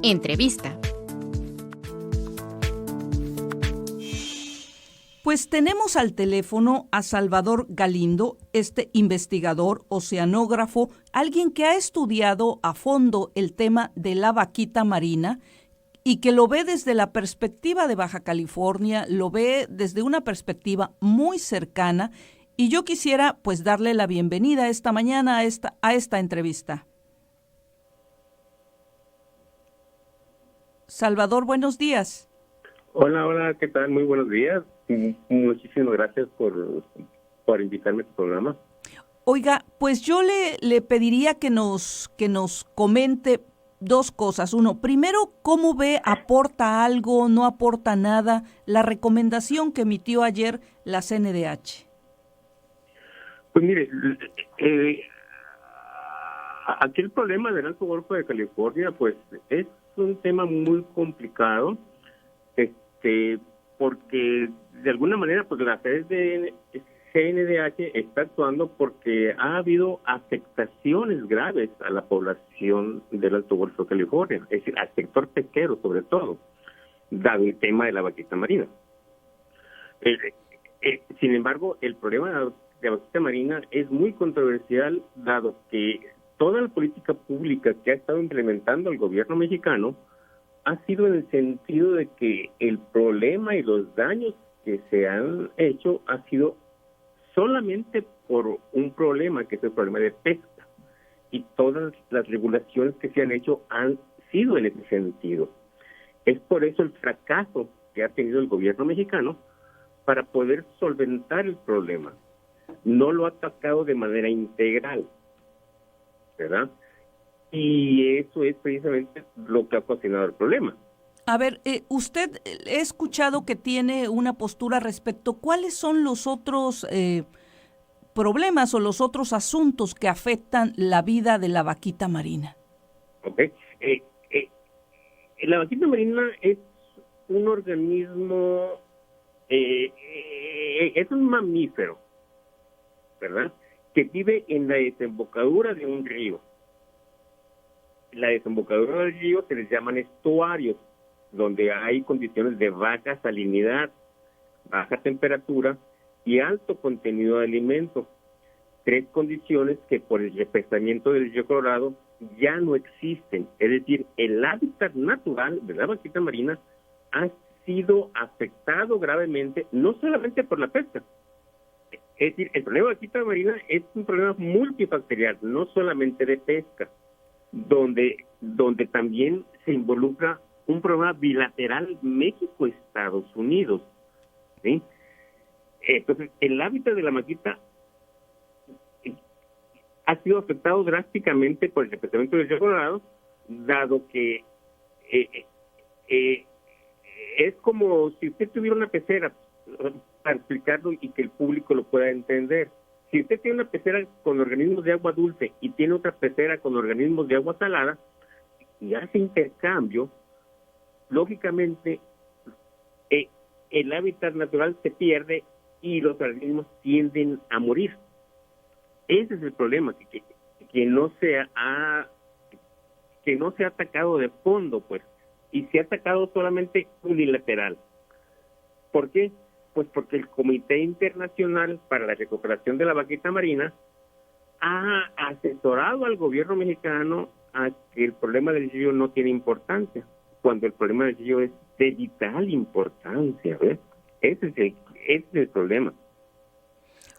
Entrevista. Pues tenemos al teléfono a Salvador Galindo, investigador, oceanógrafo, alguien que ha estudiado a fondo el tema de la vaquita marina y que lo ve desde la perspectiva de Baja California, lo ve desde una perspectiva muy cercana, y yo quisiera pues darle la bienvenida esta mañana a esta entrevista. Salvador, buenos días. Hola, ¿qué tal? Muy buenos días. Muchísimas gracias por invitarme a tu programa. Oiga, pues yo le pediría que nos comente dos cosas. Uno, primero, ¿cómo ve, aporta algo, no aporta nada, la recomendación que emitió ayer la CNDH? Pues mire, aquí el problema del Alto Golfo de California, pues es un tema muy complicado, porque de alguna manera, pues la CNDH está actuando porque ha habido afectaciones graves a la población del Alto Golfo de California, es decir, al sector pesquero sobre todo, dado el tema de la vaquita marina. Sin embargo, el problema de la vaquita marina es muy controversial, dado que toda la política pública que ha estado implementando el gobierno mexicano ha sido en el sentido de que el problema y los daños que se han hecho ha sido solamente por un problema, que es el problema de pesca. Y todas las regulaciones que se han hecho han sido en ese sentido. Es por eso el fracaso que ha tenido el gobierno mexicano para poder solventar el problema. No lo ha atacado de manera integral, ¿verdad? Y eso es precisamente lo que ha ocasionado el problema. A ver, usted he escuchado que tiene una postura respecto. ¿Cuáles son los otros problemas o los otros asuntos que afectan la vida de la vaquita marina? Ok. La vaquita marina es un organismo, es un mamífero, ¿verdad? Que vive en la desembocadura de un río. La desembocadura del río se les llaman estuarios, donde hay condiciones de baja salinidad, baja temperatura y alto contenido de alimentos. Tres condiciones que por el represamiento del río Colorado ya no existen. Es decir, el hábitat natural de la vaquita marina ha sido afectado gravemente, no solamente por la pesca. Es decir, el problema de la vaquita marina es un problema multifactorial, no solamente de pesca, donde también se involucra un problema bilateral México-Estados Unidos, ¿sí? Entonces, el hábitat de la vaquita ha sido afectado drásticamente por el represamiento del río Colorado, dado que es como si usted tuviera una pecera, para explicarlo y que el público lo pueda entender. Si usted tiene una pecera con organismos de agua dulce y tiene otra pecera con organismos de agua salada y hace intercambio, lógicamente el hábitat natural se pierde y los organismos tienden a morir. Ese es el problema, que no se ha atacado de fondo, pues, y se ha atacado solamente unilateral. ¿Por qué? Pues porque el Comité Internacional para la Recuperación de la Vaquita Marina ha asesorado al gobierno mexicano a que el problema del río no tiene importancia, cuando el problema del río es de vital importancia, ¿ves? Ese es el problema.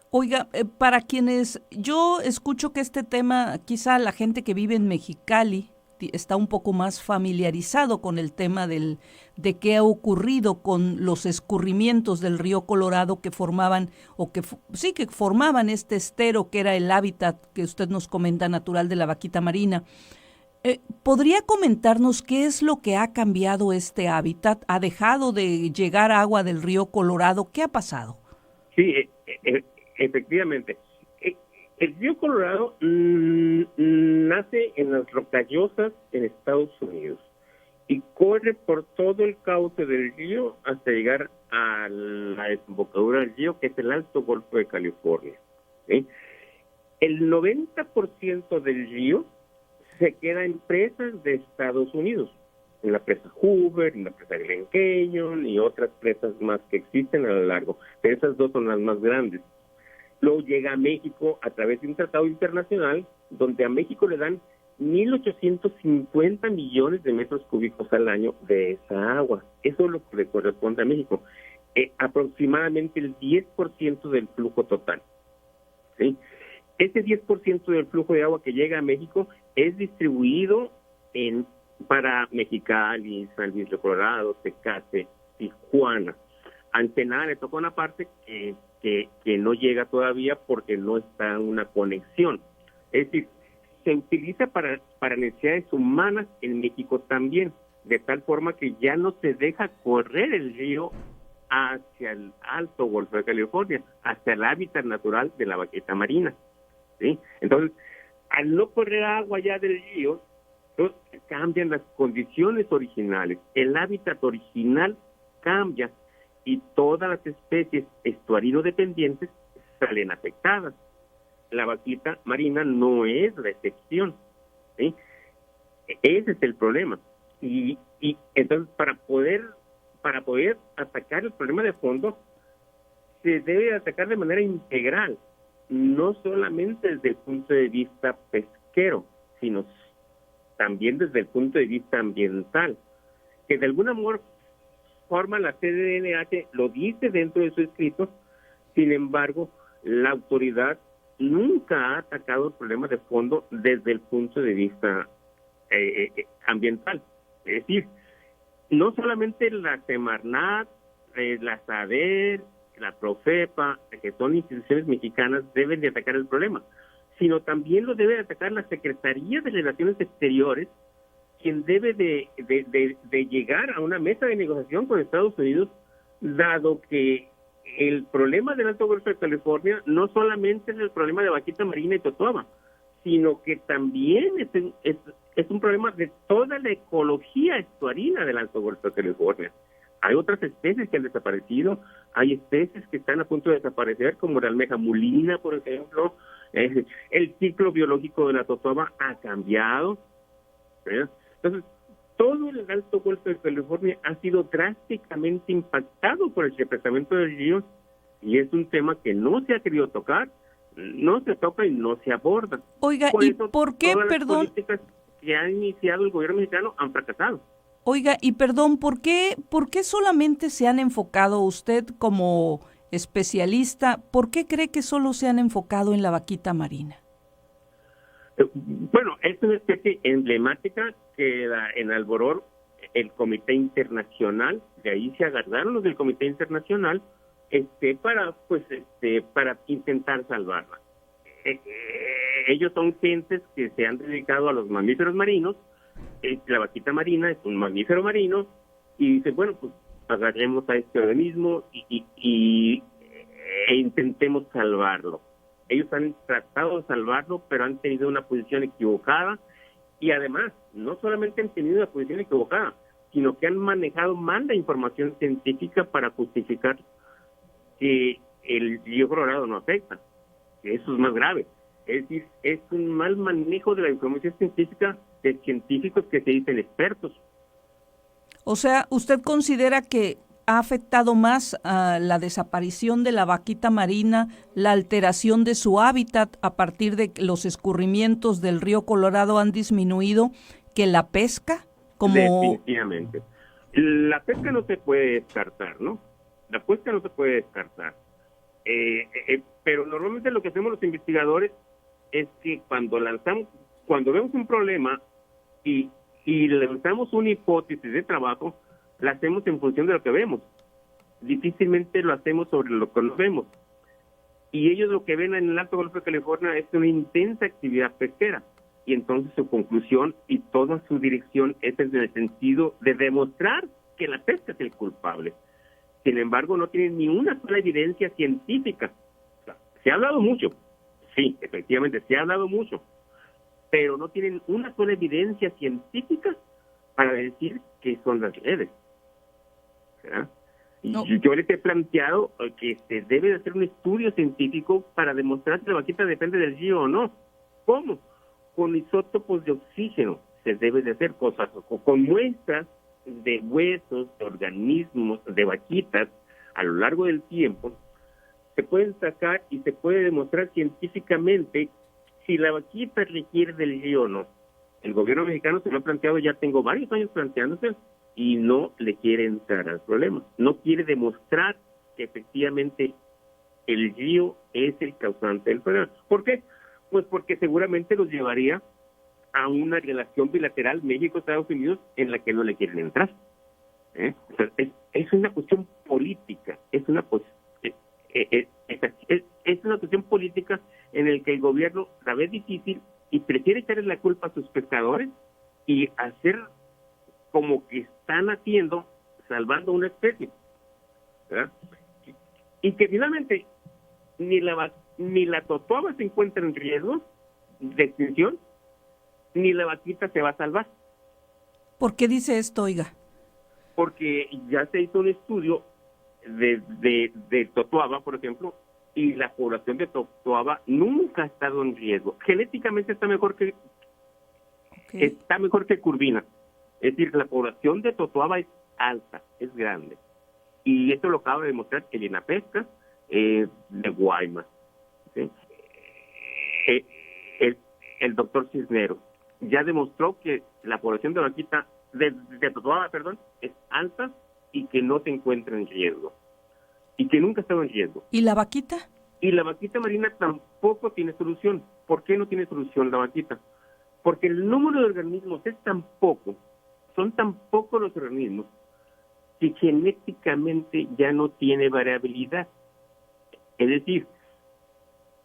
Oiga, para quienes yo escucho que este tema, quizá la gente que vive en Mexicali está un poco más familiarizado con el tema de qué ha ocurrido con los escurrimientos del río Colorado que formaban, que formaban este estero que era el hábitat que usted nos comenta natural de la vaquita marina. ¿Podría comentarnos qué es lo que ha cambiado este hábitat? ¿Ha dejado de llegar agua del río Colorado? ¿Qué ha pasado? Sí, efectivamente. El río Colorado nace en las Rocallosas en Estados Unidos y corre por todo el cauce del río hasta llegar a la desembocadura del río, que es el Alto Golfo de California, ¿sí? El 90% del río se queda en presas de Estados Unidos. en la presa Hoover, en la presa Glen Canyon y otras presas más que existen a lo largo. Pero esas dos son las más grandes. Luego llega a México a través de un tratado internacional donde a México le dan 1.850 millones de metros cúbicos al año de esa agua. Eso es lo que le corresponde a México. Aproximadamente el 10% del flujo total. ¿Sí? Ese 10% del flujo de agua que llega a México es distribuido para Mexicali, San Luis Río Colorado, Tecate, Tijuana. A Ensenada le toca una parte que no llega todavía porque no está en una conexión. Es decir, se utiliza para necesidades humanas en México también, de tal forma que ya no se deja correr el río hacia el Alto Golfo de California, hacia el hábitat natural de la vaquita marina. ¿Sí? Entonces, al no correr agua ya del río, cambian las condiciones originales, el hábitat original cambia y todas las especies estuarino dependientes salen afectadas. La vaquita marina no es la excepción, ¿sí? Ese es el problema. Y entonces para poder atacar el problema de fondo, se debe atacar de manera integral, no solamente desde el punto de vista pesquero, sino también desde el punto de vista ambiental, que de alguna forma la CDNH lo dice dentro de su escrito. Sin embargo, la autoridad nunca ha atacado el problema de fondo desde el punto de vista ambiental. Es decir, no solamente la Semarnat, la SADER, la Profepa, que son instituciones mexicanas, deben de atacar el problema, sino también lo debe de atacar la Secretaría de Relaciones Exteriores, quien debe de llegar a una mesa de negociación con Estados Unidos, dado que el problema del Alto Golfo de California no solamente es el problema de vaquita marina y totoaba, sino que también es un problema de toda la ecología estuarina del Alto Golfo de California. Hay otras especies que han desaparecido, hay especies que están a punto de desaparecer, como la almeja mulina, por ejemplo. El ciclo biológico de la totoaba ha cambiado, ¿verdad? Entonces, todo el Alto Golfo de California ha sido drásticamente impactado por el represamiento del río, y es un tema que no se ha querido tocar, no se toca y no se aborda. Oiga, ¿y por qué, todas las perdón? políticas que ha iniciado el gobierno mexicano han fracasado. Oiga, y perdón, ¿por qué solamente se han enfocado, usted como especialista, por qué cree que solo se han enfocado en la vaquita marina? Bueno, es una especie emblemática que en Alboror el Comité Internacional, de ahí se agarraron los del Comité Internacional, para intentar salvarla. Ellos son gentes que se han dedicado a los mamíferos marinos. La vaquita marina es un mamífero marino, y dicen, bueno, pues agarremos a este organismo e intentemos salvarlo. Ellos han tratado de salvarlo, pero han tenido una posición equivocada, y además, no solamente han tenido una posición equivocada, sino que han manejado mal la información científica para justificar que el río Colorado no afecta. Eso es más grave. Es decir, es un mal manejo de la información científica de científicos que se dicen expertos. O sea, ¿usted considera que ha afectado más a la desaparición de la vaquita marina, la alteración de su hábitat a partir de que los escurrimientos del río Colorado han disminuido, que la pesca? Definitivamente. La pesca no se puede descartar, ¿no? La pesca no se puede descartar. Pero normalmente lo que hacemos los investigadores es que cuando vemos un problema y lanzamos una hipótesis de trabajo, la hacemos en función de lo que vemos. Difícilmente lo hacemos sobre lo que no vemos. Y ellos lo que ven en el Alto Golfo de California es una intensa actividad pesquera. Y entonces su conclusión y toda su dirección es en el sentido de demostrar que la pesca es el culpable. Sin embargo, no tienen ni una sola evidencia científica. O sea, se ha hablado mucho. Sí, efectivamente, se ha hablado mucho. Pero no tienen una sola evidencia científica para decir que son las redes. ¿Verdad? No. Yo les he planteado que se debe de hacer un estudio científico para demostrar si la vaquita depende del río o no. ¿Cómo? Con isótopos de oxígeno. se debe de hacer cosas con muestras de huesos, de organismos, de vaquitas a lo largo del tiempo. Se pueden sacar y se puede demostrar científicamente si la vaquita requiere del río o no. El gobierno mexicano se lo ha planteado, ya tengo varios años planteándose, y no le quiere entrar al problema. No quiere demostrar que efectivamente el río es el causante del problema. ¿Por qué? Pues porque seguramente los llevaría a una relación bilateral México-Estados Unidos en la que no le quieren entrar. O sea, es una cuestión política, es una cuestión política en la que el gobierno la ve difícil y prefiere echarle la culpa a sus pescadores y hacer como que están haciendo, salvando una especie, ¿verdad? Y que finalmente ni la totoaba se encuentra en riesgo de extinción, ni la vaquita se va a salvar. ¿Por qué dice esto, oiga? Porque ya se hizo un estudio de totoaba, por ejemplo, y la población de totoaba nunca ha estado en riesgo. Genéticamente está mejor que curvina. Es decir, la población de totoaba es alta, es grande. Y esto lo acaba de demostrar el INAPESCA de Guaymas, ¿sí? El doctor Cisneros ya demostró que la población de vaquita, de totoaba, es alta y que no se encuentra en riesgo. Y que nunca ha estado en riesgo. ¿Y la vaquita? Y la vaquita marina tampoco tiene solución. ¿Por qué no tiene solución la vaquita? Porque el número de organismos es tan poco, son tan pocos los organismos, que genéticamente ya no tiene variabilidad. Es decir,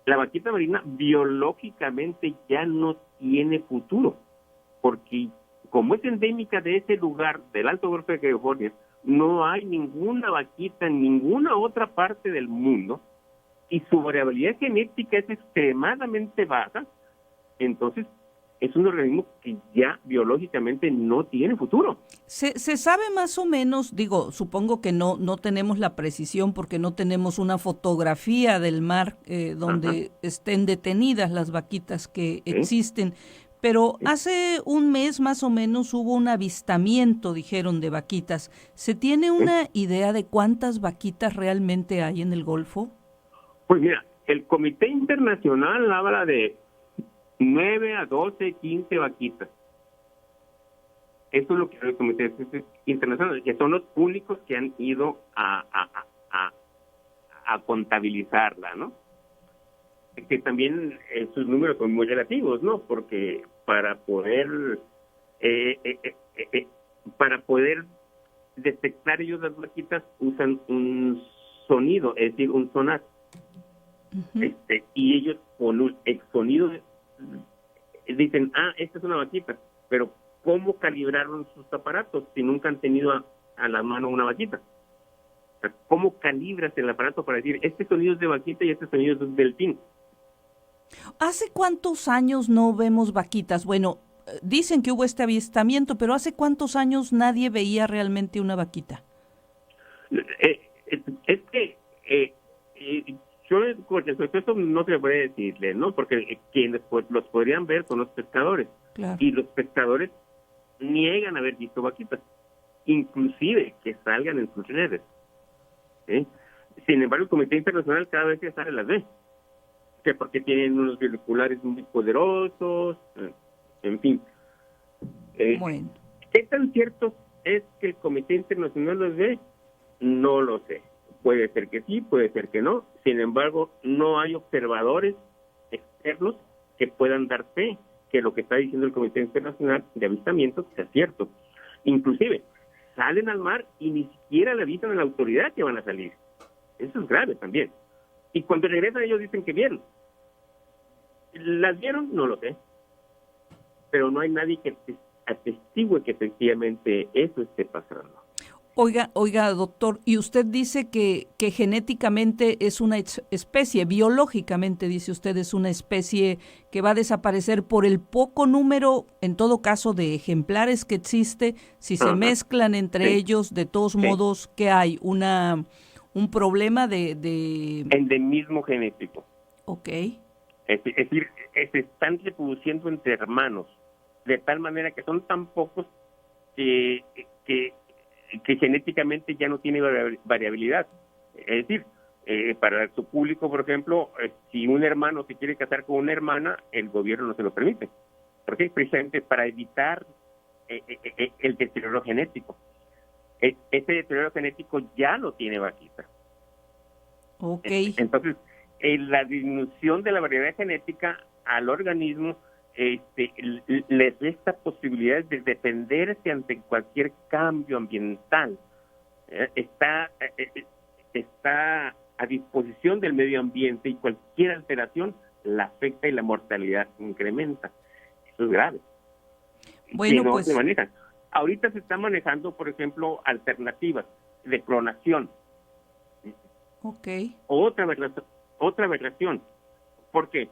la vaquita marina biológicamente ya no tiene futuro, porque como es endémica de ese lugar, del Alto Golfo de California, no hay ninguna vaquita en ninguna otra parte del mundo, y su variabilidad genética es extremadamente baja. Entonces es un organismo que ya biológicamente no tiene futuro. Se sabe más o menos, digo, supongo que no tenemos la precisión porque no tenemos una fotografía del mar donde estén detenidas las vaquitas que existen, pero hace un mes más o menos hubo un avistamiento, dijeron, de vaquitas. ¿Se tiene una idea de cuántas vaquitas realmente hay en el Golfo? Pues mira, el Comité Internacional habla de 9 a 12, 15 vaquitas. Eso es lo que el Comité Internacional, que son los únicos que han ido a contabilizarla, ¿no? Que también sus números son muy relativos, ¿no? Porque para poder detectar ellos las vaquitas usan un sonido, es decir, un sonar. Y ellos con un sonido dicen, esta es una vaquita, pero ¿cómo calibraron sus aparatos si nunca han tenido a la mano una vaquita? O sea, ¿cómo calibras el aparato para decir, este sonido es de vaquita y este sonido es de delfín? ¿Hace cuántos años no vemos vaquitas? Bueno, dicen que hubo este avistamiento, pero ¿hace cuántos años nadie veía realmente una vaquita? Es que yo con respecto a eso no se puede decirle, ¿no? Porque quienes los podrían ver son los pescadores. Claro. Y los pescadores niegan haber visto vaquitas, inclusive que salgan en sus redes. Sin embargo, el Comité Internacional cada vez que sale las ve, que porque tienen unos binoculares muy poderosos, en fin. Bueno. ¿Qué tan cierto es que el Comité Internacional los ve? No lo sé. Puede ser que sí, puede ser que no. Sin embargo, no hay observadores externos que puedan dar fe que lo que está diciendo el Comité Internacional de Avistamientos sea cierto. Inclusive, salen al mar y ni siquiera le avisan a la autoridad que van a salir. Eso es grave también. Y cuando regresan ellos dicen que vieron. ¿Las vieron? No lo sé. Pero no hay nadie que atestigue que efectivamente eso esté pasando. Oiga, doctor, y usted dice que genéticamente es una especie, biológicamente dice usted es una especie que va a desaparecer por el poco número, en todo caso, de ejemplares que existe, si se mezclan entre ellos, de todos modos, ¿qué hay? Un problema de... Endemismo genético. Ok. Es decir, se están reproduciendo entre hermanos. de tal manera que son tan pocos que genéticamente ya no tiene variabilidad. Es decir, para su público, por ejemplo, si un hermano se quiere casar con una hermana, el gobierno no se lo permite. Porque es precisamente para evitar el deterioro genético. Ese deterioro genético ya lo tiene vaquita. Okay. Entonces, la disminución de la variabilidad genética al organismo le resta posibilidades de defenderse ante cualquier cambio ambiental. Está a disposición del medio ambiente y cualquier alteración la afecta y la mortalidad incrementa. Eso es grave. Bueno, si no pues se manejan. Ahorita se están manejando, por ejemplo, alternativas de clonación. Okay. Otra aberración. ¿Por qué?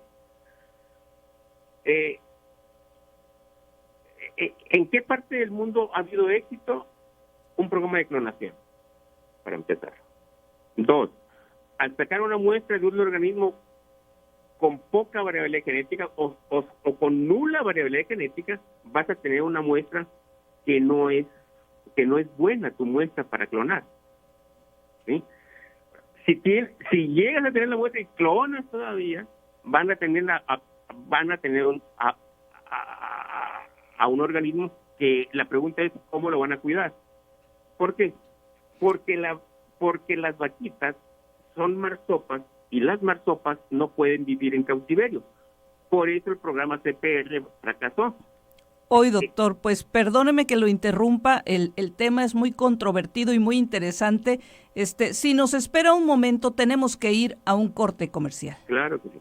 ¿En qué parte del mundo ha habido éxito un programa de clonación? Para empezar. 2, al sacar una muestra de un organismo con poca variabilidad genética o con nula variabilidad genética, vas a tener una muestra que no es buena tu muestra para clonar. ¿Sí? Si llegas a tener la muestra y clonas todavía, van a tener a un organismo que la pregunta es cómo lo van a cuidar. ¿Por qué? Porque las vaquitas son marsopas y las marsopas no pueden vivir en cautiverio. Por eso el programa CPR fracasó. Hoy, doctor, pues perdóneme que lo interrumpa, el tema es muy controvertido y muy interesante. Si nos espera un momento, tenemos que ir a un corte comercial. Claro que sí.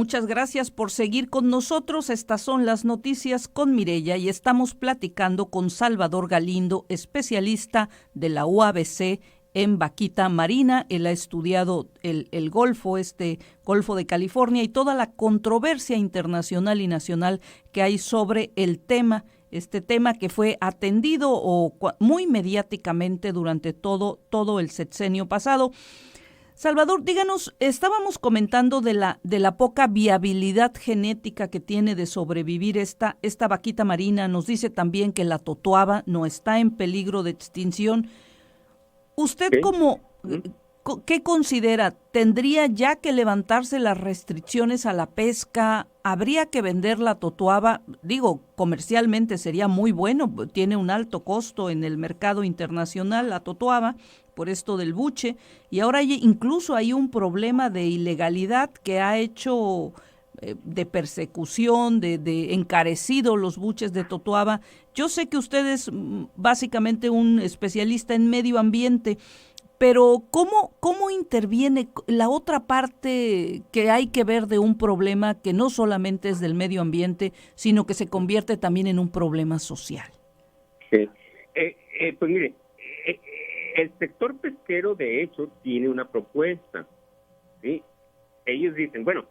Muchas gracias por seguir con nosotros. Estas son las noticias con Mireya y estamos platicando con Salvador Galindo, especialista de la UABC en vaquita marina. Él ha estudiado el Golfo, Golfo de California, y toda la controversia internacional y nacional que hay sobre el tema, este tema que fue atendido muy mediáticamente durante todo el sexenio pasado. Salvador, díganos, estábamos comentando de la poca viabilidad genética que tiene de sobrevivir esta vaquita marina. Nos dice también que la totoaba no está en peligro de extinción. ¿Usted qué considera? ¿Tendría ya que levantarse las restricciones a la pesca? ¿Habría que vender la totoaba? Digo, comercialmente sería muy bueno, tiene un alto costo en el mercado internacional la totoaba, por esto del buche, y ahora incluso hay un problema de ilegalidad que ha hecho de persecución, de encarecido los buches de totoaba. Yo sé que usted es básicamente un especialista en medio ambiente, pero ¿cómo interviene la otra parte que hay que ver de un problema que no solamente es del medio ambiente, sino que se convierte también en un problema social? Sí. Pues mire, el sector pesquero de hecho tiene una propuesta, ¿sí? Ellos dicen, bueno,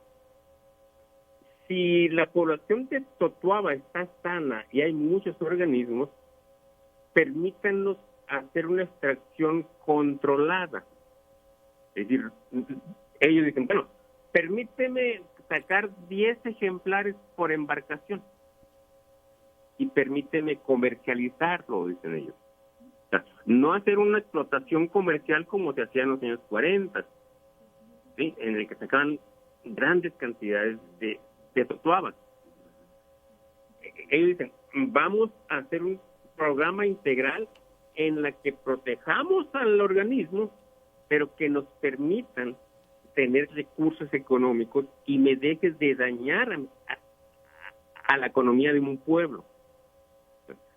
si la población de totoaba está sana y hay muchos organismos, permítanos hacer una extracción controlada. Es decir, ellos dicen, bueno, permíteme sacar 10 ejemplares por embarcación y permíteme comercializarlo, dicen ellos. O sea, no hacer una explotación comercial como se hacía en los años 40, ¿sí? En el que sacaban grandes cantidades de totoaba. Ellos dicen, vamos a hacer un programa integral en la que protejamos al organismo, pero que nos permitan tener recursos económicos y me dejes de dañar a la economía de un pueblo.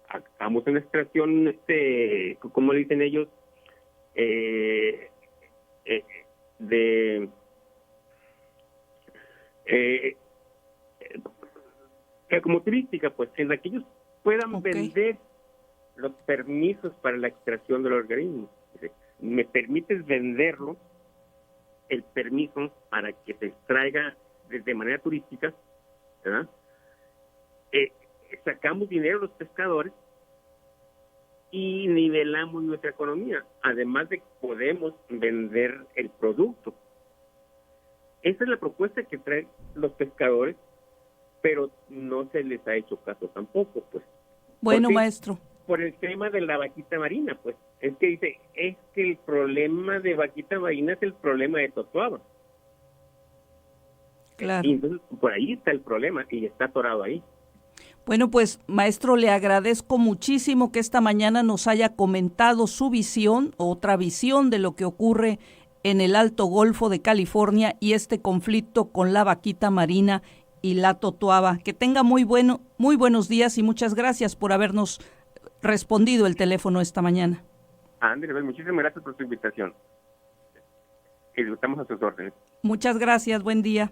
Hagamos una extracción, como dicen ellos, como turística, pues, en la que ellos puedan vender los permisos para la extracción del organismo. ¿Me permites venderlo, el permiso para que se extraiga de manera turística? ¿Verdad? Sacamos dinero a los pescadores y nivelamos nuestra economía, además de que podemos vender el producto. Esa es la propuesta que traen los pescadores, pero no se les ha hecho caso tampoco, pues. Bueno, maestro. Por el tema de la vaquita marina, pues. Es que dice, es que el problema de vaquita marina es el problema de totoaba. Claro. Y entonces, por ahí está el problema y está atorado ahí. Bueno, pues, maestro, le agradezco muchísimo que esta mañana nos haya comentado su visión, otra visión de lo que ocurre en el Alto Golfo de California y este conflicto con la vaquita marina y la totoaba. Que tenga muy buenos días y muchas gracias por habernos respondido el teléfono esta mañana. Andrés, muchísimas gracias por su invitación. Y estamos a sus órdenes. Muchas gracias, buen día.